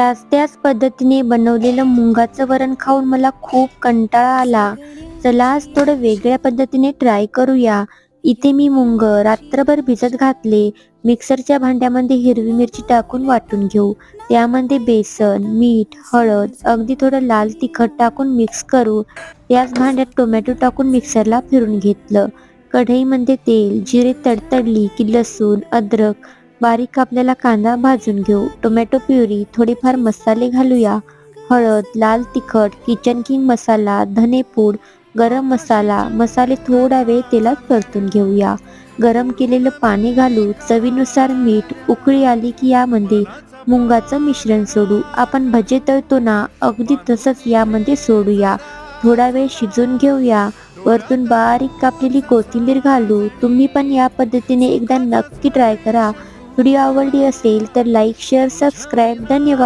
त्याच पद्धतीने बनवलेलं मुंगाचं वरण खाऊन मला खूप कंटाळा आला. चला आज थोडं वेगळ्या पद्धतीने ट्राय करूया. इथे मी मुंग रात्रभर भिजत घातले. मिक्सरच्या भांड्यामध्ये हिरवी मिरची टाकून वाटून घेऊ. त्यामध्ये बेसन, मीठ, हळद, अगदी थोडं लाल तिखट टाकून मिक्स करू. याच भांड्यात टोमॅटो टाकून मिक्सरला फिरून घेतलं. कढईमध्ये तेल, जिरे तडतडली की लसूण, अद्रक, बारीक कापलेला कांदा भाजून घेऊ. टोमॅटो प्युरी, थोडेफार मसाले घालूया. हळद, लाल तिखट, किचन किंग मसाला, धनेपूड, गरम मसाला, मसाले थोडा वेळ तेलात परतून घेऊया. गरम केलेलं पाणी घालू. चवीनुसार मीठ. उकळी आली की यामध्ये मुंगाचं मिश्रण सोडू. आपण भजे तळतो ना, अगदी तसंच यामध्ये सोडूया. थोडा वेळ शिजवून घेऊया. वरतून बारीक कापलेली कोथिंबीर घालू. तुम्ही पण या पद्धतीने एकदा नक्की ट्राय करा. व्हिडिओ आवडली असेल तर लाईक, शेअर, सबस्क्राईब. धन्यवाद.